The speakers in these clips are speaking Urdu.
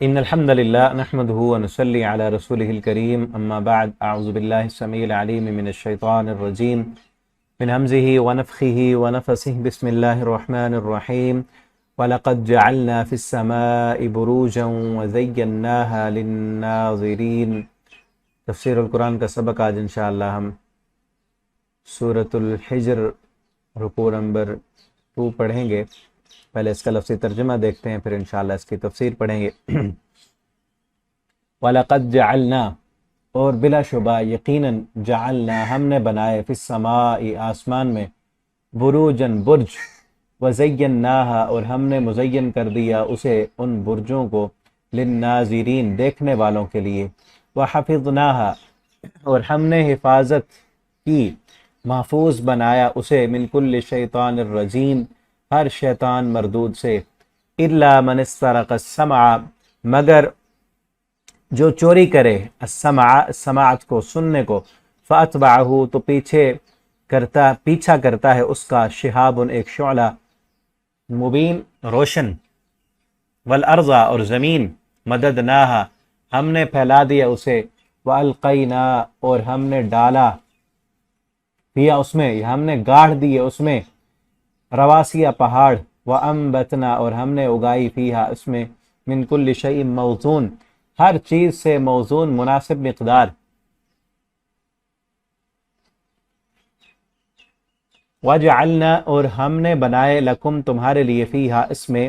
إن الحمد لله نحمده ونصلي على رسوله الكريم أما بعد أعوذ بالله السميع العليم من الشيطان الرجيم من همزه ونفخه ونفسه بسم الله الرحمن الرحيم وَلَقَدْ جَعَلْنَا فِي السَّمَاءِ بُرُوجًا وَزَيَّنَّاهَا لِلنَّاظِرِينَ۔ تفسیر القرآن کا سبق آج انشاءاللہ ہم سورۃ الحجر رکوع نمبر 2 پڑھیں گے۔ پہلے اس کا لفظی ترجمہ دیکھتے ہیں، پھر انشاءاللہ اس کی تفسیر پڑھیں گے۔ وَلَقَدْ جَعَلْنَا، اور بلا شبہ یقیناً، جعلنا ہم نے بنائے، فی السماء آسمان میں، بروجن برج، وزیناہا اور ہم نے مزین کر دیا اسے ان برجوں کو، للناظرین دیکھنے والوں کے لیے، وحفظناہا اور ہم نے حفاظت کی، محفوظ بنایا اسے، من کل شیطان الرجیم ہر شیطان مردود سے، الا من استرق السمع مگر جو چوری کرے، سماعت کو سننے کو، فاتبعہ تو پیچھا کرتا ہے اس کا، شہاب ایک شعلہ، مبین روشن، والارض اور زمین، مددناہا ہم نے پھیلا دیا اسے، والقینا اور ہم نے ڈالا، فیہا اس میں، ہم نے گاڑ دیے اس میں، رواسیہ پہاڑ، وانبتنا اور ہم نے اگائی، فیہا اس میں، من کل شیء موزون ہر چیز سے موزون مناسب مقدار، وَجَعَلْنَا اور ہم نے بنائے، لَكُمْ تمہارے لیے، فیہا اس میں،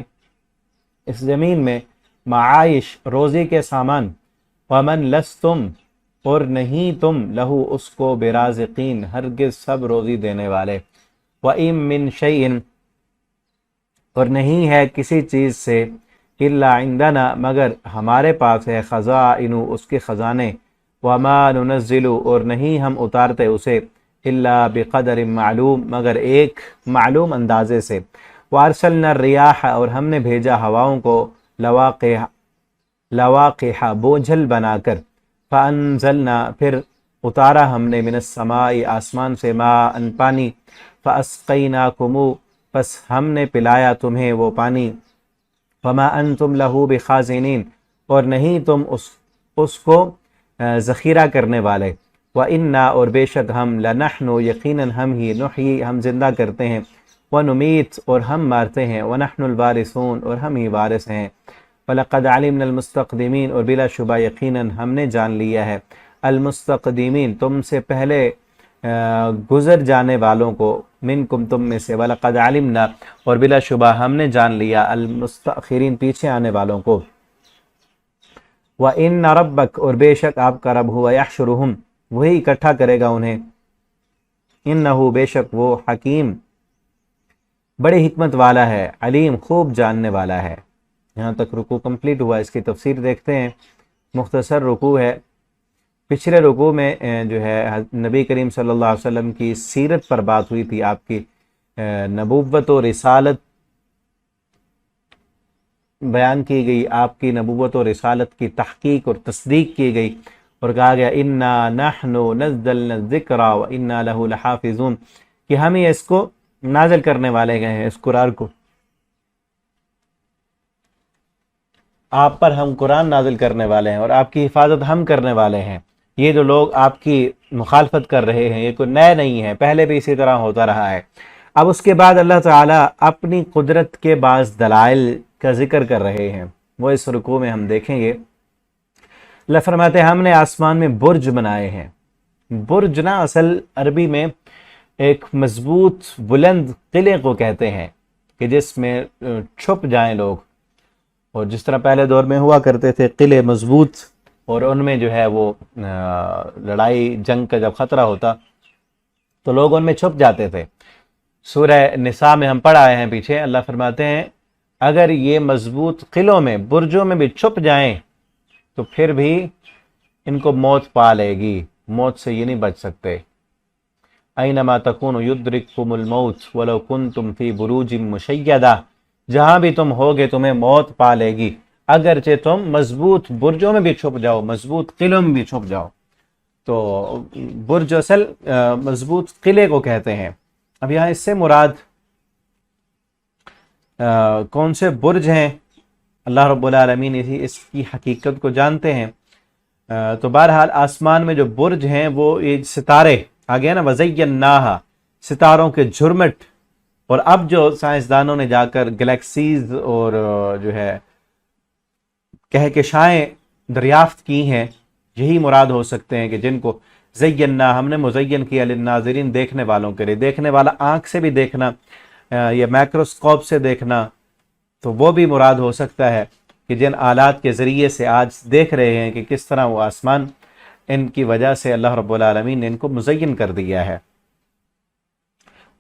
اس زمین میں، معائش روزی کے سامان، وَمَنْ لَسْتُمْ اور نہیں تم، لہو اس کو، برازقین ہرگز سب روزی دینے والے، وَإِن مِّن شَيْءٍ اور نہیں ہے کسی چیز سے، إِلَّا عِندَنَا مگر ہمارے پاس ہے، خزائن اس کے خزانے، وَمَا نُنَزِّلُ اور نہیں ہم اتارتے اسے، إِلَّا بِقَدَرٍ معلوم مگر ایک معلوم اندازے سے، وَأَرْسَلْنَا الرِّيَاحَ اور ہم نے بھیجا ہواؤں کو، لواقح بوجھل بنا کر، فَأَنزَلْنَا پھر اتارا ہم نے، من السماء آسمان سے، ماءً پانی، فَأَسْقَيْنَاكُمُ پس ہم نے پلایا تمہیں وہ پانی، وَمَا أَنْتُمْ لَهُ بِخَازِنِينَ اور نہیں تم اس کو ذخیرہ کرنے والے، وَإِنَّا اور بے شک ہم، لَنَحْنُ یقیناً ہم ہی، نحیی ہم زندہ کرتے ہیں، وَنُمِیت اور ہم مارتے ہیں، وَنَحْنُ الْوَارِثُونَ اور ہم ہی وارث ہیں، وَلَقَدْ عَلِمْنَا الْمُسْتَقْدِمِينَ اور بلا شبہ یقیناً ہم نے جان لیا ہے، المستقدمین تم سے پہلے گزر جانے والوں کو، منکم تم میں سے، وَلَقَدْ عَلِمْنَا اور بلا شبہ ہم نے جان لیا، المستأخرین پیچھے آنے والوں کو، وَإِنَّ رَبَّكَ اور بے شک آپ کا رب، ہوا یحشرہم وہی اکٹھا کرے گا انہیں، انہو بے شک وہ، حکیم بڑی حکمت والا ہے، علیم خوب جاننے والا ہے۔ یہاں تک رکوع کمپلیٹ ہوا، اس کی تفسیر دیکھتے ہیں۔ مختصر رکوع ہے۔ پچھلے رکوع میں جو ہے نبی کریم صلی اللہ علیہ وسلم کی سیرت پر بات ہوئی تھی، آپ کی نبوت و رسالت بیان کی گئی، آپ کی نبوت و رسالت کی تحقیق اور تصدیق کی گئی، اور کہا گیا انا نحن نزلنا الذکر وانا له لحافظون کہ ہم ہی اس کو نازل کرنے والے گئے ہیں، اس قرآن کو آپ پر ہم قرآن نازل کرنے والے ہیں اور آپ کی حفاظت ہم کرنے والے ہیں۔ یہ جو لوگ آپ کی مخالفت کر رہے ہیں یہ کوئی نئے نہیں ہے، پہلے بھی اسی طرح ہوتا رہا ہے۔ اب اس کے بعد اللہ تعالیٰ اپنی قدرت کے بعض دلائل کا ذکر کر رہے ہیں، وہ اس رکوع میں ہم دیکھیں گے۔ اللہ فرماتے ہیں ہم نے آسمان میں برج بنائے ہیں۔ برج نا اصل عربی میں ایک مضبوط بلند قلعے کو کہتے ہیں کہ جس میں چھپ جائیں لوگ، اور جس طرح پہلے دور میں ہوا کرتے تھے قلعے مضبوط، اور ان میں جو ہے وہ لڑائی جنگ کا جب خطرہ ہوتا تو لوگ ان میں چھپ جاتے تھے۔ سورہ نساء میں ہم پڑھ آئے ہیں پیچھے، اللہ فرماتے ہیں اگر یہ مضبوط قلعوں میں، برجوں میں بھی چھپ جائیں تو پھر بھی ان کو موت پا لے گی، موت سے یہ نہیں بچ سکتے۔ اینما تکونوا یدرککم الموت ولو کنتم فی بروج مشیدہ، جہاں بھی تم ہوگے تمہیں موت پا لے گی، اگرچہ تم مضبوط برجوں میں بھی چھپ جاؤ، مضبوط قلعوں میں بھی چھپ جاؤ۔ تو برج اصل مضبوط قلعے کو کہتے ہیں۔ اب یہاں اس سے مراد کون سے برج ہیں اللہ رب العالمین اس کی حقیقت کو جانتے ہیں۔ تو بہرحال آسمان میں جو برج ہیں وہ یہ ستارے آ گیا نا، وزیناہا، ستاروں کے جھرمٹ، اور اب جو سائنسدانوں نے جا کر گلیکسیز اور جو ہے کہکشائیں دریافت کی ہیں، یہی مراد ہو سکتے ہیں کہ جن کو زینا، ہم نے مزین کیا للناظرین، دیکھنے والوں کے لیے، دیکھنے والا آنکھ سے بھی دیکھنا یا مائکروسکوپ سے دیکھنا، تو وہ بھی مراد ہو سکتا ہے کہ جن آلات کے ذریعے سے آج دیکھ رہے ہیں کہ کس طرح وہ آسمان، ان کی وجہ سے اللہ رب العالمین نے ان کو مزین کر دیا ہے۔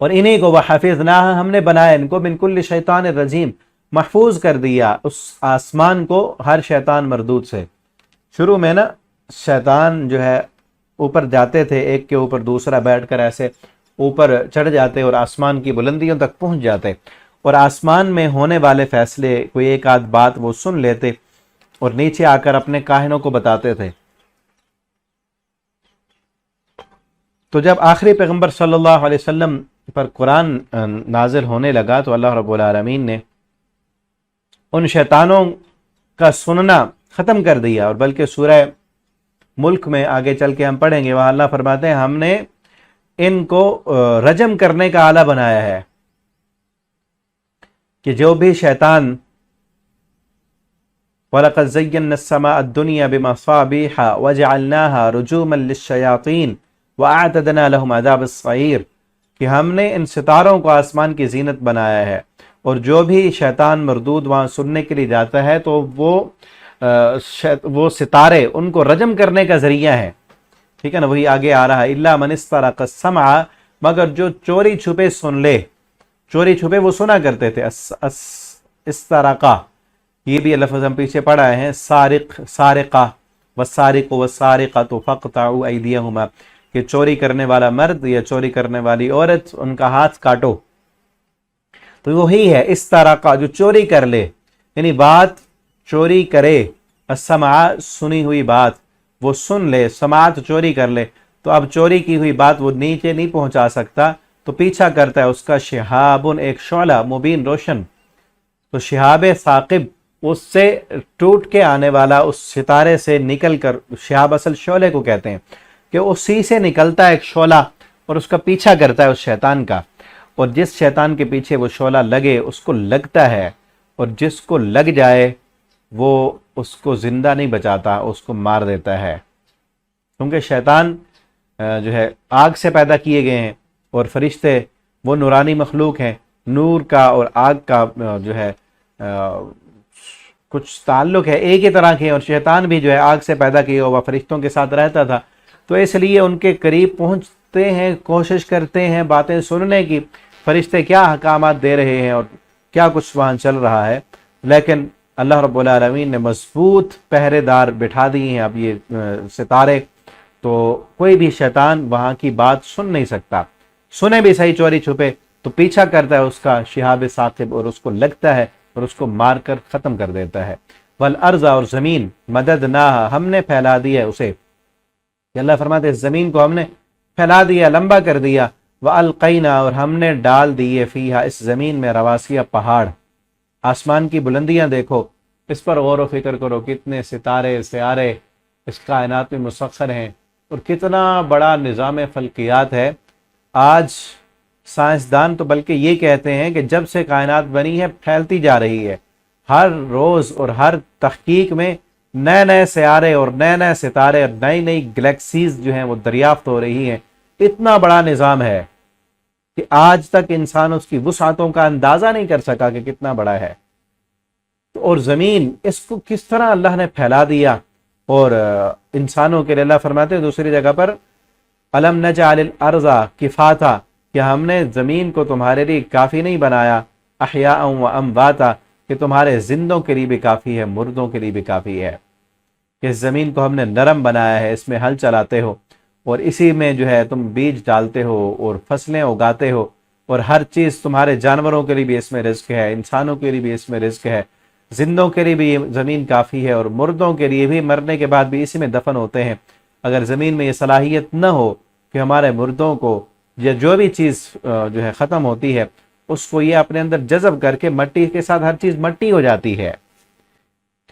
اور انہی کو وحفظناہا، ہم نے بنایا ان کو، من کل شیطان الرجیم، محفوظ کر دیا اس آسمان کو ہر شیطان مردود سے۔ شروع میں نا شیطان جو ہے اوپر جاتے تھے، ایک کے اوپر دوسرا بیٹھ کر ایسے اوپر چڑھ جاتے اور آسمان کی بلندیوں تک پہنچ جاتے، اور آسمان میں ہونے والے فیصلے، کوئی ایک آدھ بات وہ سن لیتے اور نیچے آ کر اپنے کاہنوں کو بتاتے تھے۔ تو جب آخری پیغمبر صلی اللہ علیہ وسلم پر قرآن نازل ہونے لگا تو اللہ رب العالمین نے ان شیطانوں کا سننا ختم کر دیا، اور بلکہ سورہ ملک میں آگے چل کے ہم پڑھیں گے، وہاں اللہ فرماتے ہیں ہم نے ان کو رجم کرنے کا آلہ بنایا ہے، کہ جو بھی شیطان، وَلَقَدْ زَيَّنَّا السَّمَاءَ الدُّنْيَا بِمَصَابِيحَ وَجَعَلْنَاهَا رُجُومًا لِلشَّيَاطِينِ وَأَعْتَدْنَا لَهُمْ عَذَابَ السَّعِيرِ، کہ ہم نے ان ستاروں کو آسمان کی زینت بنایا ہے، اور جو بھی شیطان مردود وہاں سننے کے لیے جاتا ہے تو وہ ستارے ان کو رجم کرنے کا ذریعہ ہے۔ ٹھیک ہے نا، وہی آگے آ رہا ہے، إِلَّا مَنِ اسْتَرَقَ السَّمْعَ، مگر جو چوری چھپے سن لے، چوری چھپے وہ سنا کرتے تھے، استرقہ، یہ بھی لفظ ہم پیچھے پڑھائے ہیں، سارق، سارقہ، والسارق والسارقۃ فاقطعوا ایدیہما، کہ چوری کرنے والا مرد یا چوری کرنے والی عورت، ان کا ہاتھ کاٹو۔ تو وہی ہے استرقہ، جو چوری کر لے، یعنی بات چوری کرے، السمع، سنی ہوئی بات وہ سن لے، سماعت چوری کر لے، تو اب چوری کی ہوئی بات وہ نیچے نہیں پہنچا سکتا، تو پیچھا کرتا ہے اس کا شہاب، ایک شعلہ مبین روشن، تو شہاب ثاقب، اس سے ٹوٹ کے آنے والا، اس ستارے سے نکل کر، شہاب اصل شعلے کو کہتے ہیں، کہ اسی سے نکلتا ہے ایک شعلہ اور اس کا پیچھا کرتا ہے اس شیطان کا، اور جس شیطان کے پیچھے وہ شعلہ لگے اس کو لگتا ہے، اور جس کو لگ جائے وہ اس کو زندہ نہیں بچاتا، اس کو مار دیتا ہے، کیونکہ شیطان جو ہے آگ سے پیدا کیے گئے ہیں، اور فرشتے وہ نورانی مخلوق ہیں، نور کا اور آگ کا جو ہے کچھ تعلق ہے، ایک ہی طرح کے، اور شیطان بھی جو ہے آگ سے پیدا کیا ہوا فرشتوں کے ساتھ رہتا تھا، تو اس لیے ان کے قریب پہنچتے ہیں، کوشش کرتے ہیں باتیں سننے کی، فرشتے کیا احکامات دے رہے ہیں اور کیا کچھ وہاں چل رہا ہے، لیکن اللہ رب العالمین نے مضبوط پہرے دار بٹھا دیے ہیں اب یہ ستارے، تو کوئی بھی شیطان وہاں کی بات سن نہیں سکتا، سنے بھی صحیح چوری چھپے تو پیچھا کرتا ہے اس کا شہاب ثاقب، اور اس کو لگتا ہے اور اس کو مار کر ختم کر دیتا ہے۔ والارض، اور زمین، مددناہا، ہم نے پھیلا دیا ہے اسے، کہ اللہ فرماتے ہیں زمین کو ہم نے پھیلا دیا، لمبا کر دیا، والقینا، اور ہم نے ڈال دیے، فیہا، اس زمین میں، رواسیہ، پہاڑ، آسمان کی بلندیاں دیکھو، اس پر غور و فکر کرو، کتنے ستارے سیارے اس کائنات میں مسخر ہیں، اور کتنا بڑا نظام فلکیات ہے۔ آج سائنسدان تو بلکہ یہ کہتے ہیں کہ جب سے کائنات بنی ہے پھیلتی جا رہی ہے، ہر روز اور ہر تحقیق میں نئے نئے سیارے اور نئے نئے ستارے اور نئی نئی گلیکسیز جو ہیں وہ دریافت ہو رہی ہیں، اتنا بڑا نظام ہے کہ آج تک انسان اس کی وسعتوں کا اندازہ نہیں کر سکا کہ کتنا بڑا ہے۔ اور زمین، اس کو کس طرح اللہ نے پھیلا دیا، اور انسانوں کے لیے اللہ فرماتے ہیں دوسری جگہ پر، الم نجعل الارض کفاتا، کہ ہم نے زمین کو تمہارے لیے کافی نہیں بنایا، احیاء و امواتا، کہ تمہارے زندوں کے لیے بھی کافی ہے، مردوں کے لیے بھی کافی ہے، کہ اس زمین کو ہم نے نرم بنایا ہے، اس میں ہل چلاتے ہو، اور اسی میں جو ہے تم بیج ڈالتے ہو اور فصلیں اگاتے ہو، اور ہر چیز، تمہارے جانوروں کے لیے بھی اس میں رزق ہے، انسانوں کے لیے بھی اس میں رزق ہے، زندوں کے لیے بھی یہ زمین کافی ہے، اور مردوں کے لیے بھی مرنے کے بعد بھی اسی میں دفن ہوتے ہیں۔ اگر زمین میں یہ صلاحیت نہ ہو کہ ہمارے مردوں کو یا جو بھی چیز جو ہے ختم ہوتی ہے اس کو یہ اپنے اندر جذب کر کے، مٹی کے ساتھ ہر چیز مٹی ہو جاتی ہے،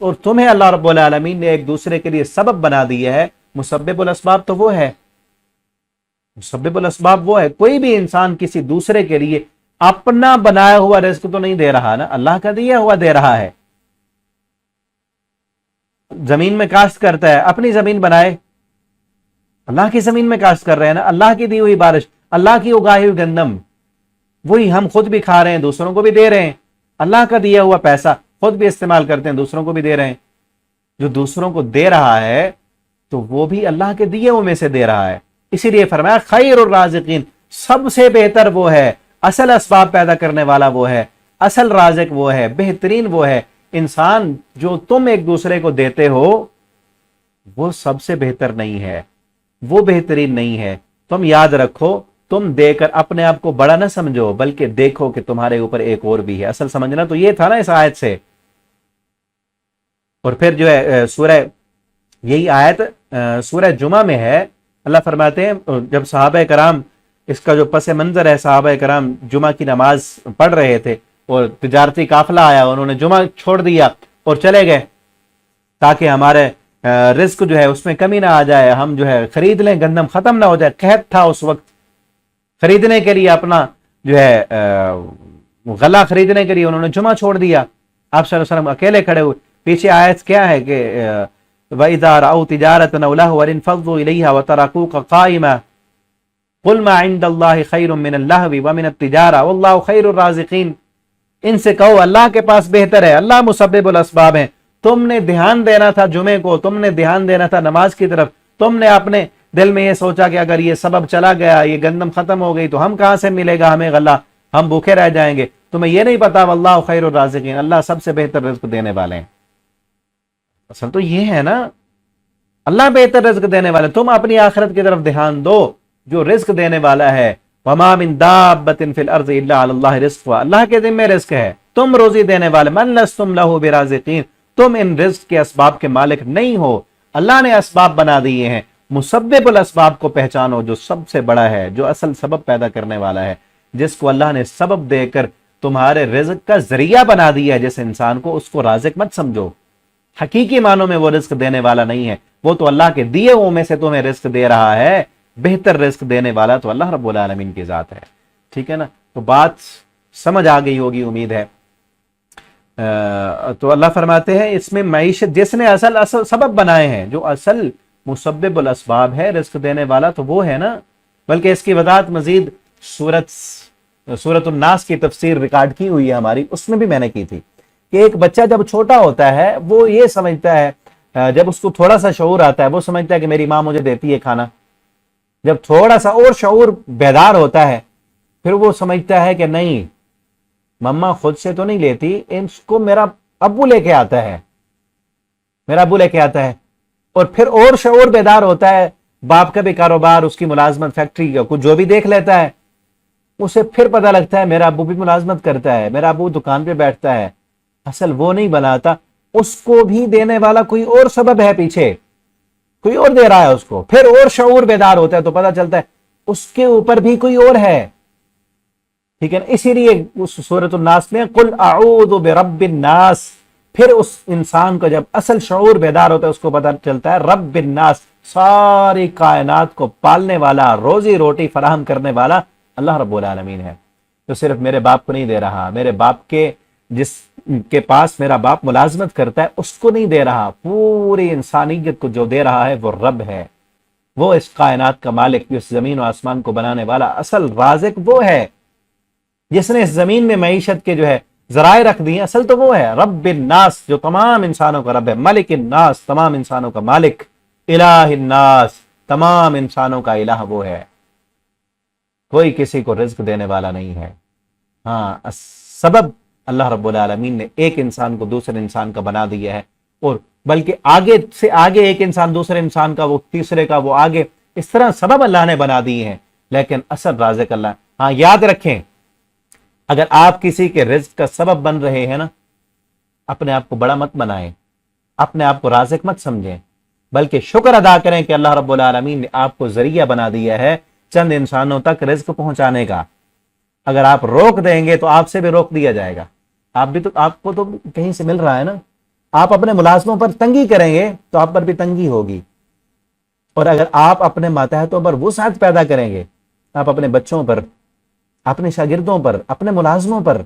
اور تمہیں اللہ رب العالمین نے ایک دوسرے کے لیے سبب بنا دیا ہے۔ مسبب الاسباب تو وہ ہے، مسبب الاسباب وہ ہے۔ کوئی بھی انسان کسی دوسرے کے لیے اپنا بنایا ہوا رزق تو نہیں دے رہا نا، اللہ کا دیا ہوا دے رہا ہے۔ زمین میں کاشت کرتا ہے، اپنی زمین بنائے، اللہ کی زمین میں کاشت کر رہے ہیں نا، اللہ کی دی ہوئی بارش، اللہ کی اگائی ہوئی گندم، وہی ہم خود بھی کھا رہے ہیں، دوسروں کو بھی دے رہے ہیں۔ اللہ کا دیا ہوا پیسہ خود بھی استعمال کرتے ہیں، دوسروں کو بھی دے رہے ہیں۔ جو دوسروں کو دے رہا ہے تو وہ بھی اللہ کے دیے ہوئے میں سے دے رہا ہے۔ اسی لیے فرمایا خیر الرازقین، سب سے بہتر وہ ہے، اصل اسباب پیدا کرنے والا وہ ہے، اصل رازق وہ ہے، بہترین وہ ہے۔ انسان جو تم ایک دوسرے کو دیتے ہو وہ سب سے بہتر نہیں ہے، وہ بہترین نہیں ہے۔ تم یاد رکھو، تم دے کر اپنے آپ کو بڑا نہ سمجھو، بلکہ دیکھو کہ تمہارے اوپر ایک اور بھی ہے۔ اصل سمجھنا تو یہ تھا نا اس آیت سے۔ اور پھر جو ہے سورہ، یہی آیت سورہ جمعہ میں ہے، اللہ فرماتے ہیں جب صحابہ کرام، اس کا جو پس منظر ہے، صحابہ کرام جمعہ کی نماز پڑھ رہے تھے اور تجارتی قافلہ آیا، انہوں نے جمعہ چھوڑ دیا اور چلے گئے تاکہ ہمارے رزق جو ہے اس میں کمی نہ آ جائے، ہم جو ہے خرید لیں، گندم ختم نہ ہو جائے۔ قحط تھا اس وقت، خریدنے کے لیے اپنا جو ہے غلہ خریدنے کے لیے انہوں نے جمعہ چھوڑ دیا۔ آپ صلی اللہ علیہ وسلم اکیلے کھڑے ہوئے، پیچھے آیت کیا ہے کہ وَإِذَا رَأَوْا تِجَارَةً أَوْ لَهْوًا انفضوا إِلَيْهَا وَتَرَكُوكَ قَائِمًا قُلْ مَا عِندَ اللَّهِ خَيْرٌ مِّنَ اللَّهْوِ وَمِنَ التِّجَارَةِ وَاللَّهُ خَيْرُ الرَّازِقِينَ۔ ان سے کہو اللہ کے پاس بہتر ہے، اللہ مسبب الاسباب ہیں۔ تم نے دھیان دینا تھا جمعے کو، تم نے دھیان دینا تھا نماز کی طرف، تم نے اپنے دل میں یہ سوچا کہ اگر یہ سبب چلا گیا، یہ گندم ختم ہو گئی تو ہم کہاں سے ملے گا ہمیں غلہ، ہم بھوکے رہ جائیں گے۔ تمہیں یہ نہیں پتا واللہ خیر الرازقین، اللہ سب سے بہتر رزق دینے والے ہیں۔ اصل تو یہ ہے نا، اللہ بہتر رزق دینے والے۔ تم اپنی آخرت کی طرف دھیان دو، جو رزق دینے والا ہے۔ وما من دابۃ فی الارض الا علی اللہ رزقها، اللہ کے ذمہ رزق ہے، تم روزی دینے والے۔ من لستم لہ برازقین، تم ان رزق کے اسباب کے مالک نہیں ہو، اللہ نے اسباب بنا دیے ہیں۔ مسبب الاسباب کو پہچانو، جو سب سے بڑا ہے، جو اصل سبب پیدا کرنے والا ہے، جس کو اللہ نے سبب دے کر تمہارے رزق کا ذریعہ بنا دیا ہے جس انسان کو، اس کو رازق مت سمجھو۔ حقیقی معنوں میں وہ رزق دینے والا نہیں ہے، وہ تو اللہ کے دیے ہوئے میں سے تمہیں رزق دے رہا ہے۔ بہتر رزق دینے والا تو اللہ رب العالمین کی ذات ہے۔ ٹھیک ہے نا، تو بات سمجھ آ گئی ہوگی امید ہے۔ تو اللہ فرماتے ہیں اس میں معیشت جس نے اصل سبب بنائے ہیں، جو اصل مسبب الاسباب ہے، رزق دینے والا تو وہ ہے نا۔ بلکہ اس کی وضاحت مزید سورۃ الناس کی تفسیر ریکارڈ کی ہوئی ہے ہماری، اس میں بھی میں نے کی تھی کہ ایک بچہ جب چھوٹا ہوتا ہے وہ یہ سمجھتا ہے، جب اس کو تھوڑا سا شعور آتا ہے وہ سمجھتا ہے کہ میری ماں مجھے دیتی ہے کھانا۔ جب تھوڑا سا اور شعور بیدار ہوتا ہے پھر وہ سمجھتا ہے کہ نہیں، مما خود سے تو نہیں لیتی، اس کو میرا ابو لے کے آتا ہے، میرا ابو لے کے آتا ہے۔ اور پھر اور شعور بیدار ہوتا ہے، باپ کا بھی کاروبار، اس کی ملازمت، فیکٹری کا کچھ جو بھی دیکھ لیتا ہے، اسے پھر پتہ لگتا ہے میرا ابو بھی ملازمت کرتا ہے، میرا ابو دکان پہ بیٹھتا ہے۔ اصل وہ نہیں بناتا، اس کو بھی دینے والا کوئی اور سبب ہے، پیچھے کوئی اور دے رہا ہے اس کو۔ پھر اور شعور بیدار ہوتا ہے تو پتہ چلتا ہے اس کے اوپر بھی کوئی اور ہے۔ ٹھیک ہے نا، اسی لیے اس سورۃ الناس میں قل اعوذ برب الناس، پھر اس انسان کو جب اصل شعور بیدار ہوتا ہے اس کو پتہ چلتا ہے رب الناس، ساری کائنات کو پالنے والا، روزی روٹی فراہم کرنے والا اللہ رب العالمین ہے۔ تو صرف میرے باپ کو نہیں دے رہا، میرے باپ کے جس کے پاس میرا باپ ملازمت کرتا ہے اس کو نہیں دے رہا، پوری انسانیت کو جو دے رہا ہے وہ رب ہے، وہ اس کائنات کا مالک، جو اس زمین و آسمان کو بنانے والا اصل رازق وہ ہے، جس نے اس زمین میں معیشت کے جو ہے ذرائع رکھ دی ہیں، اصل تو وہ ہے رب الناس، جو تمام انسانوں کا رب ہے، ملک الناس، تمام انسانوں کا مالک، الہ الناس، تمام انسانوں کا الہ وہ ہے۔ کوئی کسی کو رزق دینے والا نہیں ہے۔ ہاں، سبب اللہ رب العالمین نے ایک انسان کو دوسرے انسان کا بنا دیا ہے، اور بلکہ آگے سے آگے ایک انسان دوسرے انسان کا، وہ تیسرے کا، وہ آگے، اس طرح سبب اللہ نے بنا دیے ہیں، لیکن اصل رازق اللہ۔ ہاں یاد رکھیں، اگر آپ کسی کے رزق کا سبب بن رہے ہیں نا، اپنے آپ کو بڑا مت بنائیں، اپنے آپ کو رازق مت سمجھیں، بلکہ شکر ادا کریں کہ اللہ رب العالمین نے آپ کو ذریعہ بنا دیا ہے چند انسانوں تک رزق پہنچانے کا۔ اگر آپ روک دیں گے تو آپ سے بھی روک دیا جائے گا، آپ کو تو کہیں سے مل رہا ہے نا، آپ اپنے ملازموں پر تنگی کریں گے تو آپ پر بھی تنگی ہوگی، اور اگر آپ اپنے ماتحتوں پر وسعت پیدا کریں گے، آپ اپنے بچوں پر، اپنے شاگردوں پر، اپنے ملازموں پر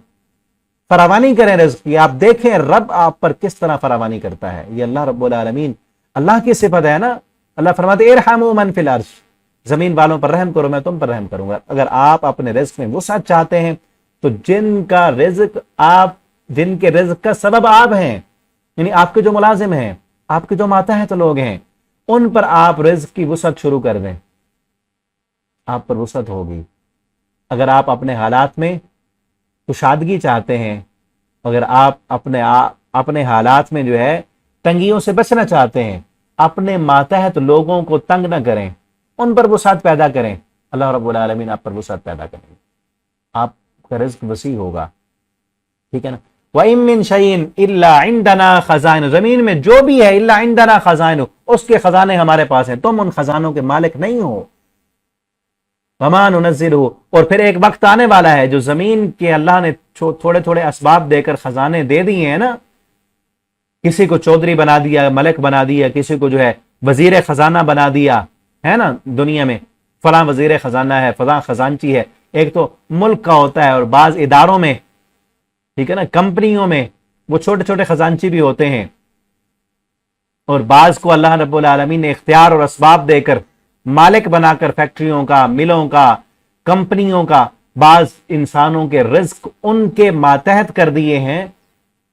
فراوانی کریں رزق کی، آپ دیکھیں رب آپ پر کس طرح فراوانی کرتا ہے۔ یہ اللہ رب العالمین، اللہ کی صفت ہے نا۔ اللہ فرماتے ارحموا من فی الارض، زمین والوں پر رحم کرو، میں تم پر رحم کروں گا۔ اگر آپ اپنے رزق میں وسعت چاہتے ہیں تو جن کے رزق کا سبب آپ ہیں، یعنی آپ کے جو ملازم ہیں، آپ کے جو ماتحت لوگ ہیں، ان پر آپ رزق کی وسعت شروع کر دیں، آپ پر وسعت ہوگی۔ اگر آپ اپنے حالات میں کشادگی چاہتے ہیں، اگر آپ اپنے حالات میں جو ہے تنگیوں سے بچنا چاہتے ہیں، اپنے ماتحت لوگوں کو تنگ نہ کریں، ان پر وسعت پیدا کریں، اللہ رب العالمین آپ پر وسعت پیدا کریں گے، آپ کا رزق وسیع ہوگا، ٹھیک ہے نا۔ وَإِن مِّن شَيْءٍ إِلَّا عِندَنَا خَزَائِنُ، زمین میں جو بھی ہے إِلَّا عِندَنَا خَزَائِنُ، اس کے خزانے ہمارے پاس ہیں، تم ان خزانوں کے مالک نہیں ہو۔ وَمَا نُنَزِّلُهُ، اور پھر ایک وقت آنے والا ہے جو زمین کے اللہ نے تھوڑے تھوڑے اسباب دے کر خزانے دے دیے ہیں نا، کسی کو چودھری بنا دیا، ملک بنا دیا، کسی کو جو ہے وزیر خزانہ بنا دیا ہے نا، دنیا میں فلاں وزیر خزانہ ہے، فلاں خزانچی ہے، ایک تو ملک کا ہوتا ہے، اور بعض اداروں میں، ٹھیک ہے نا، کمپنیوں میں وہ چھوٹے چھوٹے خزانچی بھی ہوتے ہیں، اور بعض کو اللہ رب العالمین نے اختیار اور اسباب دے کر مالک بنا کر فیکٹریوں کا، ملوں کا، کمپنیوں کا، بعض انسانوں کے رزق ان کے ماتحت کر دیے ہیں۔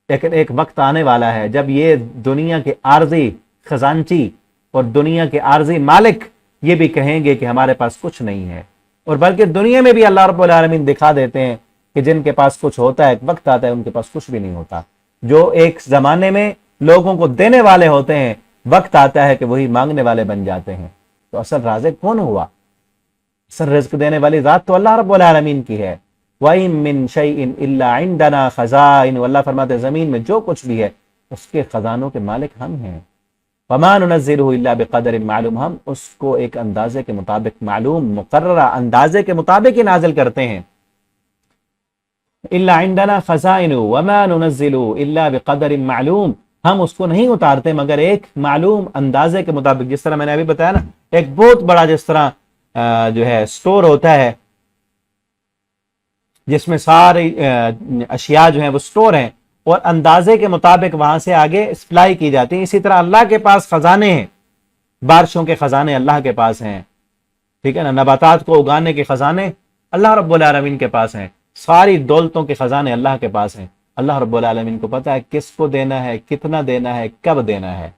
لیکن ایک وقت آنے والا ہے جب یہ دنیا کے عارضی خزانچی اور دنیا کے عارضی مالک یہ بھی کہیں گے کہ ہمارے پاس کچھ نہیں ہے، اور بلکہ دنیا میں بھی اللہ رب العالمین دکھا دیتے ہیں کہ جن کے پاس کچھ ہوتا ہے، ایک وقت آتا ہے ان کے پاس کچھ بھی نہیں ہوتا۔ جو ایک زمانے میں لوگوں کو دینے والے ہوتے ہیں، وقت آتا ہے کہ وہی مانگنے والے بن جاتے ہیں۔ تو اصل رازق کون ہوا؟ اصل رزق دینے والی ذات تو اللہ رب العالمین کی ہے۔ وَإِن مِّن شَيْءٍ إِلَّا عِندَنَا خَزَائِنُ، اللہ فرماتے ہیں زمین میں جو کچھ بھی ہے اس کے خزانوں کے مالک ہم ہیں۔ وَمَا نُنَزِّلُهُ إِلَّا بِقَدَرٍ معلوم، ہم اس کو ایک اندازے کے مطابق، معلوم مقررہ اندازے کے مطابق ہی نازل کرتے ہیں۔ إِلَّا عِندَنَا خَزَائِنُ وَمَا نُنَزِّلُهُ إِلَّا بِقَدَرٍ معلوم، ہم اس کو نہیں اتارتے مگر ایک معلوم اندازے کے مطابق۔ جس طرح میں نے ابھی بتایا نا، ایک بہت بڑا جس طرح جو ہے سٹور ہوتا ہے جس میں ساری اشیاء جو ہیں وہ سٹور ہیں، اور اندازے کے مطابق وہاں سے آگے سپلائی کی جاتی ہیں، اسی طرح اللہ کے پاس خزانے ہیں، بارشوں کے خزانے اللہ کے پاس ہیں، ٹھیک ہے نا، نباتات کو اگانے کے خزانے اللہ رب العالمین کے پاس ہیں، ساری دولتوں کے خزانے اللہ کے پاس ہیں۔ اللہ رب العالمین کو پتا ہے کس کو دینا ہے، کتنا دینا ہے، کب دینا ہے،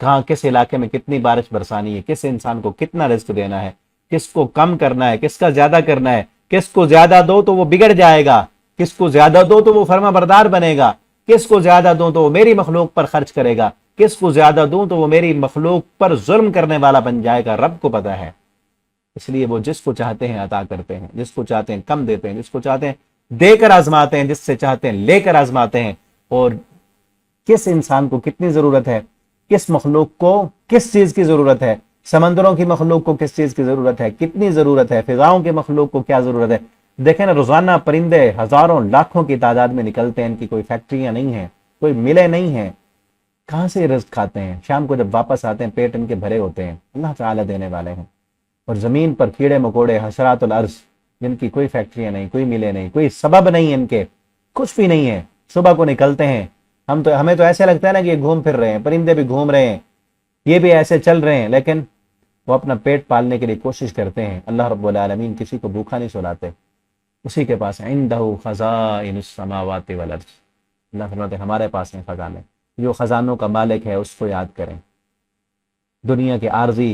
کہاں کس علاقے میں کتنی بارش برسانی ہے، کس انسان کو کتنا رزق دینا ہے، کس کو کم کرنا ہے، کس کا زیادہ کرنا ہے، کس کو زیادہ دو تو وہ بگڑ جائے گا، کس کو زیادہ دو تو وہ فرما بردار بنے گا، کس کو زیادہ دو تو وہ میری مخلوق پر خرچ کرے گا، کس کو زیادہ دوں تو وہ میری مخلوق پر ظلم کرنے والا بن جائے گا، رب کو پتا ہے۔ اس لیے وہ جس کو چاہتے ہیں عطا کرتے ہیں، جس کو چاہتے ہیں کم دیتے ہیں، جس کو چاہتے ہیں دے کر آزماتے ہیں، جس سے چاہتے ہیں لے کر آزماتے ہیں، اور کس انسان کو کتنی ضرورت ہے، کس مخلوق کو کس چیز کی ضرورت ہے، سمندروں کی مخلوق کو کس چیز کی ضرورت ہے، کتنی ضرورت ہے، فضاؤں کے مخلوق کو کیا ضرورت ہے۔ دیکھیں نا، روزانہ پرندے ہزاروں لاکھوں کی تعداد میں نکلتے ہیں، ان کی کوئی فیکٹریاں نہیں ہیں، کوئی ملے نہیں ہیں، کہاں سے رزق کھاتے ہیں؟ شام کو جب واپس آتے ہیں پیٹ ان کے بھرے ہوتے ہیں، اللہ تعالیٰ دینے والے ہیں۔ اور زمین پر کیڑے مکوڑے، حشرات الارض، جن کی کوئی فیکٹریاں نہیں، کوئی ملے نہیں، کوئی سبب نہیں، ان کے کچھ بھی نہیں ہے، صبح کو نکلتے ہیں، ہمیں تو ایسے لگتا ہے نا کہ یہ گھوم پھر رہے ہیں، پرندے بھی گھوم رہے ہیں، یہ بھی ایسے چل رہے ہیں، لیکن وہ اپنا پیٹ پالنے کے لیے کوشش کرتے ہیں۔ اللہ رب العالمین کسی کو بھوکا نہیں سلاتے، اسی کے پاس عندہ خزائن السماوات والارض، اللہ فرماتے ہیں ہمارے پاس ہیں خزانے۔ جو خزانوں کا مالک ہے اس کو یاد کریں، دنیا کے عارضی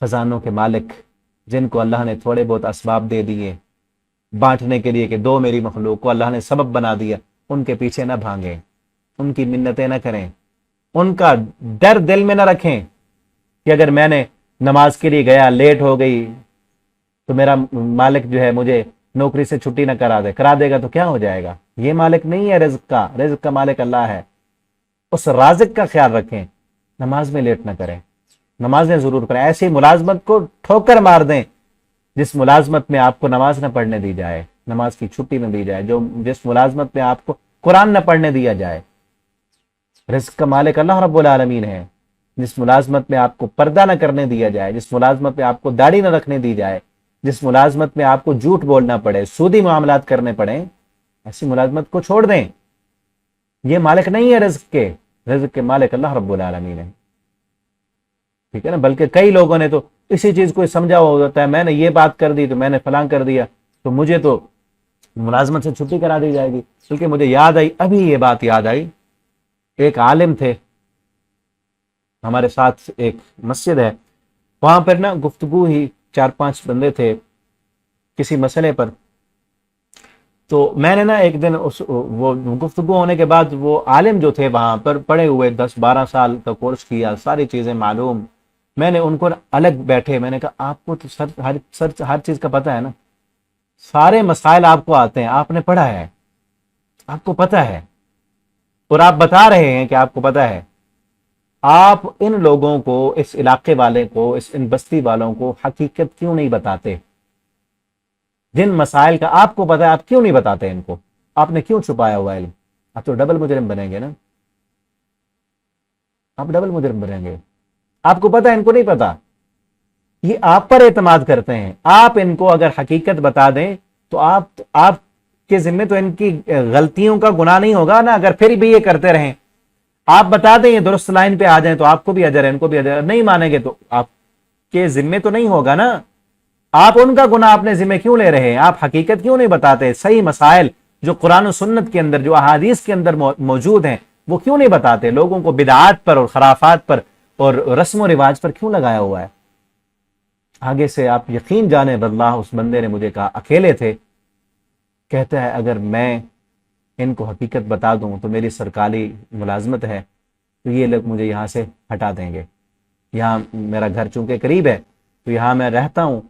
خزانوں کے مالک جن کو اللہ نے تھوڑے بہت اسباب دے دیے بانٹنے کے لیے کہ دو میری مخلوق کو، اللہ نے سبب بنا دیا، ان کے پیچھے نہ بھاگیں، ان کی منتیں نہ کریں، ان کا ڈر دل میں نہ رکھیں کہ اگر میں نے نماز کے لیے گیا، لیٹ ہو گئی تو میرا مالک جو ہے مجھے نوکری سے چھٹی نہ کرا دے گا تو کیا ہو جائے گا۔ یہ مالک نہیں ہے رزق کا مالک اللہ ہے۔ اس رازق کا خیال رکھیں، نماز میں لیٹ نہ کریں، نمازیں ضرور کریں، ایسی ملازمت کو ٹھوکر مار دیں جس ملازمت میں آپ کو نماز نہ پڑھنے دی جائے، نماز کی چھٹی نہ دی جائے، جس ملازمت میں آپ کو قرآن نہ پڑھنے دیا جائے، رزق کا مالک اللہ رب العالمین ہے. جس ملازمت میں آپ کو پردہ نہ کرنے دیا جائے، جس ملازمت میں آپ کو داڑھی نہ رکھنے دی جائے، جس ملازمت میں آپ کو جھوٹ بولنا پڑے، سودی معاملات کرنے پڑیں، ایسی ملازمت کو چھوڑ دیں. یہ مالک نہیں ہے رزق کے مالک اللہ رب العالمین ہے. ٹھیک ہے نا. بلکہ کئی لوگوں نے تو اسی چیز کو سمجھا ہوا ہوتا ہے، میں نے یہ بات کر دی تو میں نے فلاں کر دیا تو مجھے تو ملازمت سے چھٹی کرا دی جائے گی. بلکہ مجھے یاد آئی، ابھی یہ بات یاد آئی، ایک عالم تھے ہمارے ساتھ، ایک مسجد ہے وہاں پر نا گفتگو ہی 4-5 بندے تھے کسی مسئلے پر. تو میں نے نا ایک دن وہ گفتگو ہونے کے بعد وہ عالم جو تھے وہاں پر پڑھے ہوئے 10-12 سال کا کورس کیا، ساری چیزیں معلوم، میں نے ان کو الگ بیٹھے، میں نے کہا آپ کو تو ہر چیز کا پتہ ہے نا، سارے مسائل آپ کو آتے ہیں، آپ نے پڑھا ہے، آپ کو پتہ ہے، اور آپ بتا رہے ہیں کہ آپ کو پتہ ہے. آپ ان لوگوں کو، اس علاقے والے کو، ان بستی والوں کو حقیقت کیوں نہیں بتاتے؟ جن مسائل کا آپ کو پتہ ہے آپ کیوں نہیں بتاتے ان کو؟ آپ نے کیوں چھپایا ہوا علم؟ آپ تو ڈبل مجرم بنیں گے نا، آپ ڈبل مجرم بنیں گے. آپ کو پتہ ہے ان کو نہیں پتا، یہ آپ پر اعتماد کرتے ہیں. آپ ان کو اگر حقیقت بتا دیں تو آپ کے ذمہ تو ان کی غلطیوں کا گناہ نہیں ہوگا نا، اگر پھر بھی یہ کرتے رہیں. آپ بتا دیں یہ درست لائن پہ آ جائیں تو آپ کو بھی اجر ہے، ان کو بھی اجر. نہیں مانیں گے تو آپ کے ذمہ تو نہیں ہوگا نا. آپ ان کا گناہ اپنے ذمہ کیوں لے رہے ہیں؟ آپ حقیقت کیوں نہیں بتاتے؟ صحیح مسائل جو قرآن و سنت کے اندر، جو احادیث کے اندر موجود ہیں، وہ کیوں نہیں بتاتے؟ لوگوں کو بدعات پر اور خرافات پر اور رسم و رواج پر کیوں لگایا ہوا ہے؟ آگے سے آپ یقین جانے باللہ، اس بندے نے مجھے کہا، اکیلے تھے، کہتا ہے اگر میں ان کو حقیقت بتا دوں تو میری سرکاری ملازمت ہے تو یہ لوگ مجھے یہاں سے ہٹا دیں گے. یہاں میرا گھر چونکہ قریب ہے تو یہاں میں رہتا ہوں،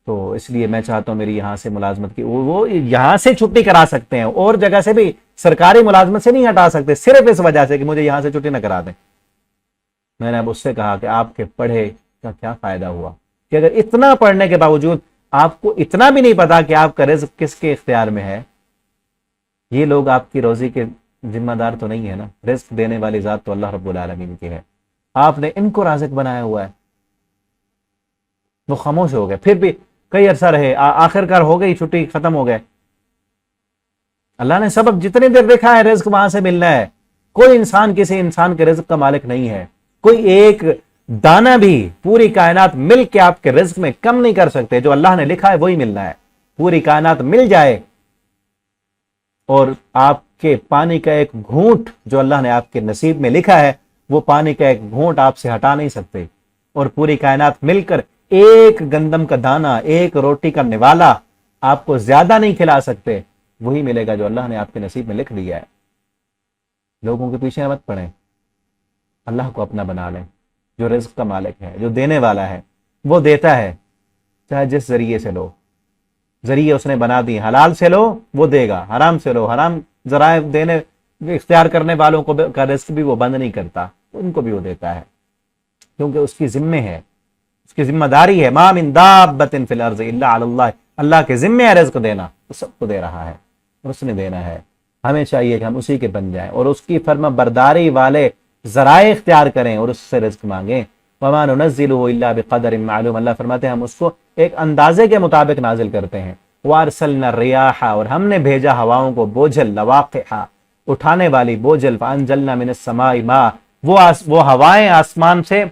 تو اس لیے میں چاہتا ہوں میری یہاں سے ملازمت کی، وہ یہاں سے چھٹی کرا سکتے ہیں، اور جگہ سے بھی سرکاری ملازمت سے نہیں ہٹا سکتے، صرف اس وجہ سے کہ مجھے یہاں سے چھٹی نہ کرا دیں. میں نے اب اس سے کہا کہ آپ کے پڑھے کا کیا فائدہ ہوا کہ اگر اتنا پڑھنے کے باوجود آپ کو اتنا بھی نہیں پتا کہ آپ کا رزق کس کے اختیار میں ہے. یہ لوگ آپ کی روزی کے ذمہ دار تو نہیں ہے نا، رزق دینے والی ذات تو اللہ رب العالمین کی ہے. آپ نے ان کو رازق بنایا ہوا ہے. وہ خاموش ہو گئے، پھر بھی کئی عرصہ رہے، آخر کار ہو گئی چھٹی، ختم ہو گئے. اللہ نے سبب جتنی دیر دیکھا ہے رزق وہاں سے ملنا ہے. کوئی انسان کسی انسان کے رزق کا مالک نہیں ہے. کوئی ایک دانہ بھی پوری کائنات مل کے آپ کے رزق میں کم نہیں کر سکتے. جو اللہ نے لکھا ہے وہی ملنا ہے. پوری کائنات مل جائے اور آپ کے پانی کا ایک گھونٹ جو اللہ نے آپ کے نصیب میں لکھا ہے، وہ پانی کا ایک گھونٹ آپ سے ہٹا نہیں سکتے. اور پوری کائنات مل کر ایک گندم کا دانہ، ایک روٹی کا نوالا آپ کو زیادہ نہیں کھلا سکتے. وہی ملے گا جو اللہ نے آپ کے نصیب میں لکھ دیا ہے. لوگوں کے پیچھے مت پڑیں، اللہ کو اپنا بنا لیں. جو رزق کا مالک ہے، جو دینے والا ہے، وہ دیتا ہے، چاہے جس ذریعے سے لو. ذریعے اس نے بنا دی، حلال سے لو وہ دے گا، حرام سے لو، حرام ذرائع دینے اختیار کرنے والوں کو کا رزق بھی وہ بند نہیں کرتا، ان کو بھی وہ دیتا ہے، کیونکہ اس کی ذمہ ہے، اس کی ذمہ داری ہے. ما من دابۃ فی الارض الا علی اللہ، اللہ کے ذمہ ہے رزق دینا، وہ سب کو دے رہا ہے اور اس نے دینا ہے. ہمیں چاہیے کہ ہم اسی کے بن جائیں اور اس کی فرما برداری والے ذرائع اختیار کریں اور اس سے رزق مانگیں. وما ننزلہ الا بقدر معلوم، اللہ فرماتے ہیں ہم اس کو ایک اندازے کے مطابق نازل کرتے ہیں. وارسلنا الرياح، اور ہم نے بھیجا ہواؤں کو، بوجھل، لواقح، اٹھانے والی بوجھل. فانزلنا من السماء ماء، وہ ہوائیں آسمان سے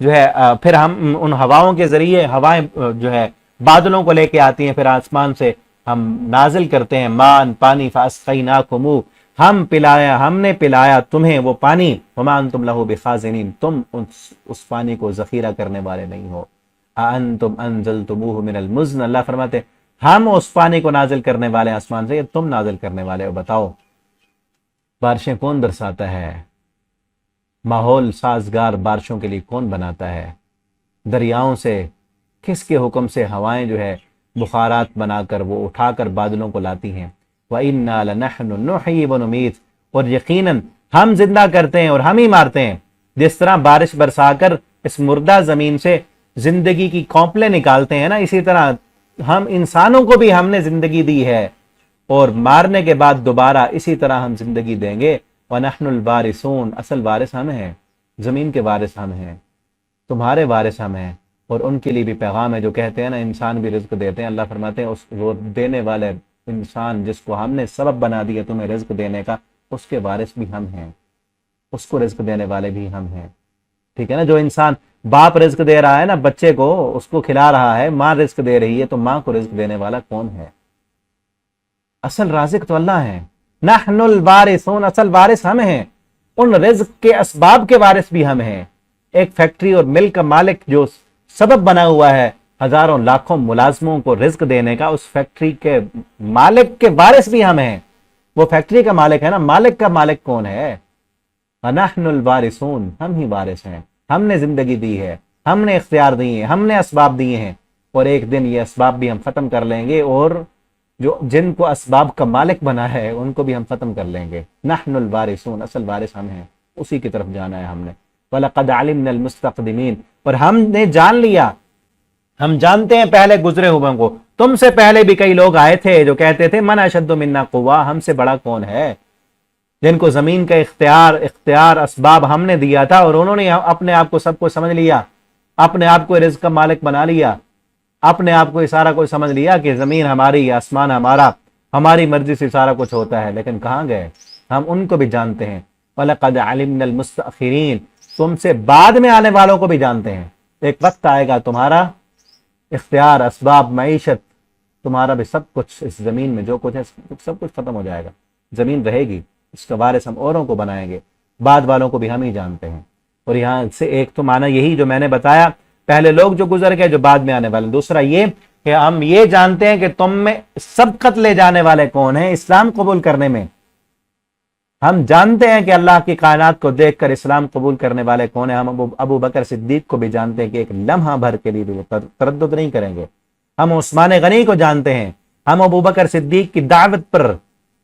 جو ہے، پھر ہم ان ہواؤں کے ذریعے، ہوائیں جو ہے بادلوں کو لے کے آتی ہیں، پھر آسمان سے ہم نازل کرتے ہیں مان، پانی. فاسقیناکم، ہم نے پلایا تمہیں وہ پانی. وما انتم لہ بخازنین، تم اس پانی کو ذخیرہ کرنے والے نہیں ہو. انتم انزلتموہ من المزن، اللہ فرماتے ہم اس پانی کو نازل کرنے والے آسمان سے، یا تم نازل کرنے والے ہو؟ بتاؤ بارشیں کون برساتا ہے؟ ماحول سازگار بارشوں کے لیے کون بناتا ہے؟ دریاؤں سے کس کے حکم سے ہوائیں جو ہے بخارات بنا کر وہ اٹھا کر بادلوں کو لاتی ہیں. وَإِنَّا لَنَحْنُ نُحْيِي وَنُمِيتُ، اور یقیناً ہم زندہ کرتے ہیں اور ہم ہی مارتے ہیں. جس طرح بارش برسا کر اس مردہ زمین سے زندگی کی کونپلیں نکالتے ہیں نا، اسی طرح ہم انسانوں کو بھی ہم نے زندگی دی ہے، اور مارنے کے بعد دوبارہ اسی طرح ہم زندگی دیں گے. وَنَحْنُ الْوَارِثُونَ، اصل وارث ہم ہیں، زمین کے وارث ہم ہیں، تمہارے وارث ہم ہیں۔ اور ان کے لیے بھی پیغام ہے جو کہتے ہیں نا انسان بھی رزق دیتے ہیں، اللہ فرماتے ہیں وہ دینے والے انسان جس کو ہم نے سبب بنا دیا تمہیں رزق دینے کا، اس کے وارث بھی ہم ہیں، اس کو رزق دینے والے بھی ہم ہیں۔ ٹھیک ہے نا، جو انسان باپ رزق دے رہا ہے نا بچے کو، اس کو کھلا رہا ہے، ماں رزق دے رہی ہے، تو ماں کو رزق دینے والا کون ہے؟ اصل رازق تو اللہ ہے۔ نحن الوارثون، اصل وارث ہم ہیں، ان رزق کے اسباب کے وارث بھی ہم ہیں۔ ایک فیکٹری اور مل کا مالک جو سبب بنا ہوا ہے ہزاروں لاکھوں ملازموں کو رزق دینے کا، اس فیکٹری کے مالک کے وارث بھی ہم ہیں۔ وہ فیکٹری کا مالک ہے نا، مالک کا مالک کون ہے؟ نحن الوارثون، ہم ہی وارث ہیں، ہم نے زندگی دی ہے، ہم نے اختیار دیے ہیں، ہم نے اسباب دیے ہیں، اور ایک دن یہ اسباب بھی ہم ختم کر لیں گے، اور جن کو اسباب کا مالک بنا ہے ان کو بھی ہم ختم کر لیں گے۔ نحن الوارثون، اصل وارث ہم ہیں، اسی کی طرف جانا ہے ہم نے۔ وَلَقَدْ عَلِمْنَا الْمُسْتَقْدِمِينَ، اور ہم نے جان لیا، ہم جانتے ہیں پہلے گزرے ہوئے کو، تم سے پہلے بھی کئی لوگ آئے تھے جو کہتے تھے من اشد منا قوہ، ہم سے بڑا کون ہے، جن کو زمین کا اختیار اسباب ہم نے دیا تھا، اور انہوں نے اپنے آپ کو سب کو سمجھ لیا، اپنے آپ کو رزق کا مالک بنا لیا، اپنے آپ کو سارا کچھ سمجھ لیا کہ زمین ہماری، آسمان ہمارا، ہماری مرضی سے سارا کچھ ہوتا ہے۔ لیکن کہاں گئے؟ ہم ان کو بھی جانتے ہیں۔ وَلَقَدْ عَلِمْنَا الْمُسْتَأْخِرِينَ، تم سے بعد میں آنے والوں کو بھی جانتے ہیں۔ ایک وقت آئے گا تمہارا اختیار، اسباب، معیشت، تمہارا بھی سب کچھ اس زمین میں جو کچھ ہے سب کچھ ختم ہو جائے گا، زمین رہے گی، اس کا وارث ہم اوروں کو بنائیں گے، بعد والوں کو بھی ہم ہی جانتے ہیں۔ اور یہاں سے ایک تو معنی یہی جو میں نے بتایا، پہلے لوگ جو گزر گئے جو بعد میں آنے والے، دوسرا یہ کہ ہم یہ جانتے ہیں کہ تم میں سبقت لے جانے والے کون ہیں اسلام قبول کرنے میں۔ ہم جانتے ہیں کہ اللہ کی کائنات کو دیکھ کر اسلام قبول کرنے والے کون ہیں۔ ہم ابو بکر صدیق کو بھی جانتے ہیں کہ ایک لمحہ بھر کے لیے بھی وہ تردد نہیں کریں گے۔ ہم عثمان غنی کو جانتے ہیں، ہم ابو بکر صدیق کی دعوت پر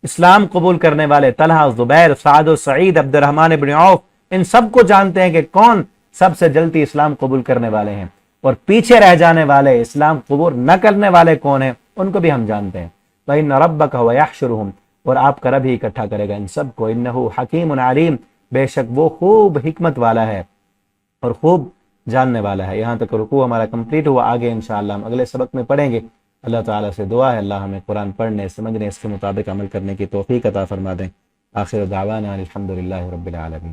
اسلام قبول کرنے والے طلحہ، زبیر، سعد و سعید، عبد الرحمن بن عوف، ان سب کو جانتے ہیں کہ کون سب سے جلدی اسلام قبول کرنے والے ہیں، اور پیچھے رہ جانے والے، اسلام قبول نہ کرنے والے کون ہیں، ان کو بھی ہم جانتے ہیں۔ وَإِنَّ رَبَّكَ هُوَ يَحْشُرُهُمْ، اور آپ کا رب ہی اکٹھا کرے گا ان سب کو۔ إِنَّهُ حَكِيمٌ عَلِيمٌ، بے شک وہ خوب حکمت والا ہے اور خوب جاننے والا ہے۔ یہاں تک رکوع ہمارا کمپلیٹ ہوا، آگے انشاءاللہ ہم اگلے سبق میں پڑھیں گے۔ اللہ تعالیٰ سے دعا ہے اللہ ہمیں قرآن پڑھنے، سمجھنے، اس کے مطابق عمل کرنے کی توفیق عطا فرما دیں۔ آخر دعوانا الحمدللہ رب العالمین۔